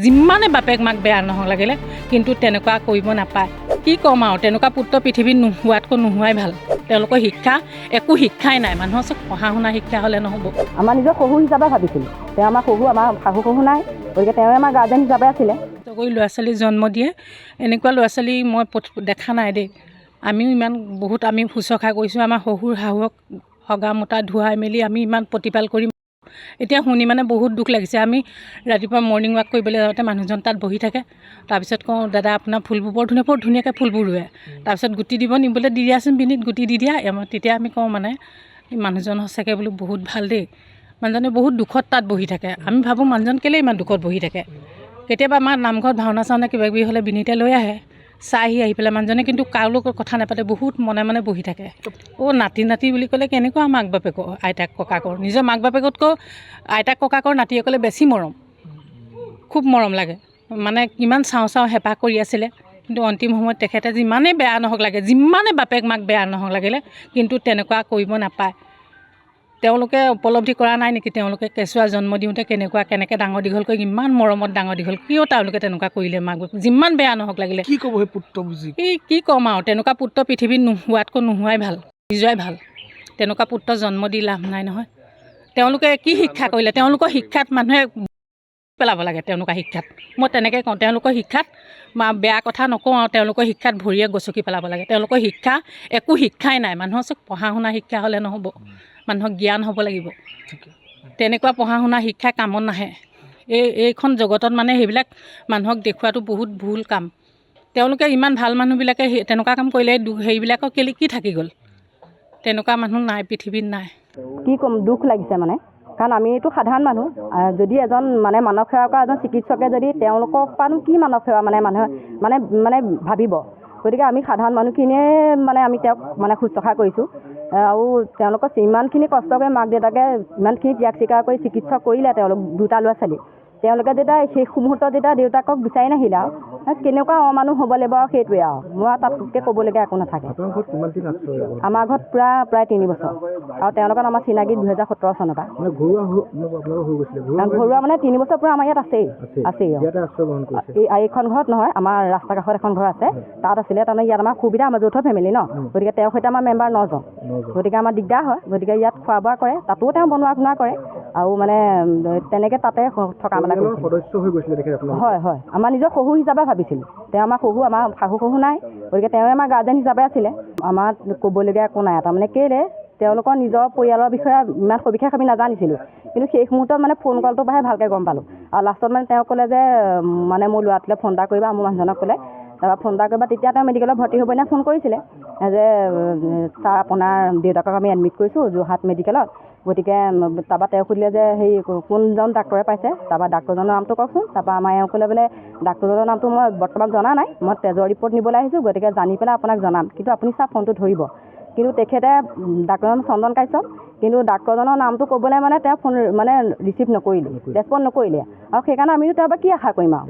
যিমানে বাপেক মাক বেয়া নহওক লাগিলে কিন্তু তেনেকুৱা কৰিব নাপায়। কি ক'ম আৰু তেনেকুৱা পুত্ৰ পৃথিৱীত নোহোৱাতকৈ নোহোৱাই ভাল। তেওঁলোকৰ শিক্ষা একো শিক্ষাই নাই। মানুহৰ চব পঢ়া শুনা শিক্ষা হ'লে নহ'ব। আমাৰ নিজৰ শহু হিচাপে ভাবিছিলোঁ। তেওঁ আমাৰ শহু, আমাৰ শাহু শহু নাই, গতিকে তেওঁ আমাৰ গাৰ্জেন হিচাপে আছিলে। কৰি ল'ৰা ছোৱালী জন্ম দিয়ে, এনেকুৱা ল'ৰা ছোৱালী মই দেখা নাই দেই। আমিও ইমান বহুত আমি শুশ্ৰূষা কৰিছোঁ। আমাৰ শহুৰ শাহুক হগা মোতা ধুৱাই মেলি আমি ইমান প্ৰতিপাল কৰিম। এতিয়া শুনি মানে বহুত দুখ লাগিছে। আমি ৰাতিপুৱা মৰ্ণিং ৱাক কৰিবলৈ যাওঁতে মানুহজন তাত বহি থাকে। তাৰপিছত কওঁ, দাদা আপোনাৰ ফুলবোৰ বৰ ধুনীয়াকৈ ফুলবোৰ ৰুৱে। তাৰপিছত গুটি দিব নিবলৈ দি দিয়াচোন, বিনিত গুটি দি দিয়া। তেতিয়া আমি কওঁ মানে মানুহজন সঁচাকৈ বোলো বহুত ভাল দেই। মানুহজনে বহুত দুখত তাত বহি থাকে। আমি ভাবোঁ মানুহজন কেলেই ইমান দুখত বহি থাকে। কেতিয়াবা আমাৰ নামঘৰত ভাওনা চাওনা কিবা কিবি হ'লে বিনিতে লৈ আহে, আহি পেলাই মানুহজনে কিন্তু কাৰো লগত কথা নাপাতে, বহুত মনে মনে বহি থাকে। নাতি নাতি বুলি ক'লে কেনেকুৱা মাক বাপেকৰ, আইতাক ককাকৰ, নিজৰ মাক বাপেকতকৈ আইতাক ককাকৰ নাতিসকলে বেছি মৰম, খুব মৰম লাগে। মানে কিমান চাওঁ হেঁপাহ কৰি আছিলে, কিন্তু অন্তিম সময়ত তেখেতে যিমানেই বেয়া নহওক লাগে, যিমানে বাপেক মাক বেয়া নহওক লাগিলে কিন্তু তেনেকুৱা কৰিব নাপায়। তেওঁলোকে উপলব্ধি কৰা নাই নেকি? তেওঁলোকে কেঁচুৱা জন্ম দিওঁতে কেনেকৈ ডাঙৰ দীঘল কৰি ইমান মৰমত ডাঙৰ দীঘল, কিয় তেওঁলোকে তেনেকুৱা কৰিলে মাক বাপেক? যিমান বেয়া নহওক লাগিলে কি ক'ব সেই পুত্ৰ বুজি? কি ক'ম আৰু, তেনেকুৱা পুত্ৰ পৃথিৱীত নোহোৱাতকৈ নোহোৱাই ভাল, নিজৰে ভাল। তেনেকুৱা পুত্ৰ জন্ম দি লাভ নাই নহয়। তেওঁলোকে কি শিক্ষা কৰিলে? তেওঁলোকৰ শিক্ষাত মানুহে পেলাব লাগে। তেওঁলোকৰ শিক্ষাত মই তেনেকৈ কওঁ, তেওঁলোকৰ শিক্ষাত বেয়া কথা নকওঁ আৰু তেওঁলোকৰ শিক্ষাত ভৰিয়ে গচকি পেলাব লাগে। তেওঁলোকৰ শিক্ষা একো শিক্ষাই নাই। মানুহৰ চব পঢ়া শুনা শিক্ষা হ'লে নহ'ব, মানুহক জ্ঞান হ'ব লাগিব। তেনেকুৱা পঢ়া শুনা শিক্ষা কামত নাহে। এইখন জগতত মানে সেইবিলাক মানুহক দেখুৱাটো বহুত ভুল কাম। তেওঁলোকে ইমান ভাল মানুহবিলাকে তেনেকুৱা কাম কৰিলে সেইবিলাকৰ কেলে কি থাকি গ'ল? তেনেকুৱা মানুহ নাই, পৃথিৱীত নাই। কি ক'ম, দুখ লাগিছে মানে, কাৰণ আমিতো সাধাৰণ মানুহ। যদি এজন মানে মানৱ সেৱা কৰা এজন চিকিৎসকে যদি তেওঁলোকৰ পৰানো কি মানৱ সেৱা মানুহে মানে ভাবিব। গতিকে আমি সাধাৰণ মানুহখিনিয়ে মানে আমি তেওঁক মানে শুশ্ৰূষা কৰিছোঁ। আৰু তেওঁলোকক ইমানখিনি কষ্ট কৰি মাক দেউতাকে ইমানখিনি ত্যাগ স্বীকাৰ কৰি চিকিৎসা কৰিলে তেওঁলোক দুটা ল'ৰা ছোৱালী। তেওঁলোকে যেতিয়া শেষ মুহূৰ্তত যেতিয়া দেউতাকক বিচাৰি নাহিলে আৰু কেনেকুৱা অমানুহ হ'ব লাগিব আৰু সেইটোৱে আৰু মই তাতকৈ ক'বলগীয়া একো নাথাকে। আমাৰ ঘৰত প্ৰায় 3 বছৰ, আৰু তেওঁলোকৰ আমাৰ চিনাকি 2017 চনৰ পৰা। ঘৰুৱা মানে 3 বছৰ পৰা আমাৰ ইয়াত আছেই। এইখন ঘৰত নহয়, আমাৰ ৰাস্তা কাষত এখন ঘৰ আছে, তাত আছিলে। তাৰমানে ইয়াত আমাৰ সুবিধা, আমাৰ যৌথ ফেমিলি ন, গতিকে তেওঁৰ সৈতে আমাৰ মেম্বাৰ 9 জন। গতিকে আমাৰ দিগদাৰ হয়। গতিকে ইয়াত খোৱা বোৱা কৰে, তাতো তেওঁ বনোৱা শুনা কৰে, আৰু মানে তেনেকৈ তাতে থকা মেলা হয়। আমাৰ নিজৰ শহু হিচাপে ভাবিছিলোঁ। তেওঁ আমাৰ শহু, আমাৰ শাহু শহু নাই, গতিকে তেওঁ আমাৰ গাৰ্জেন হিচাপে আছিলে। আমাৰ ক'বলগীয়া একো নাই। তাৰমানে কেলে তেওঁলোকৰ নিজৰ পৰিয়ালৰ বিষয়ে ইমান সবিশেষ আমি নাজানিছিলোঁ, কিন্তু শেষ মুহূৰ্তত মানে ফোন কলটোৰ পৰাহে ভালকৈ গম পালোঁ। আৰু লাষ্টত মানে তেওঁ ক'লে যে মানে মোৰ ল'ৰাটোলৈ ফোন এটা কৰিবা, মোৰ মানুহজনক ক'লে। তাৰপৰা ফোন এটা কৰিবা, তেতিয়া তেওঁ মেডিকেলত ভৰ্তি হ'ব ফোন কৰিছিলে যে ছাৰ আপোনাৰ দেউতাকক আমি এডমিট কৰিছোঁ যোৰহাট মেডিকেলত। গতিকে তাৰপৰা তেওঁ সুধিলে যে কোনজন ডাক্তৰে পাইছে, তাৰপৰা ডাক্তৰজনৰ নামটো কওকচোন। তাৰপৰা আমাৰ এওঁ ক'লে বোলে ডাক্তৰজনৰ নামটো মই বৰ্তমান জনা নাই, মই তেজৰ ৰিপৰ্ট নিবলৈ আহিছোঁ, গতিকে জানি পেলাই আপোনাক জনাম, কিন্তু আপুনি ছাৰ ফোনটো ধৰিব। কিন্তু তেখেতে ডাক্তৰজন চন্দন কাশ্যপ, কিন্তু ডাক্তৰজনৰ নামটো ক'বলৈ মানে তেওঁ ফোন মানে ৰিচিভ নকৰিলে, ৰেচপণ্ড নকৰিলে। আৰু সেইকাৰণে আমিও তাৰ পৰা কি আশা কৰিম আৰু।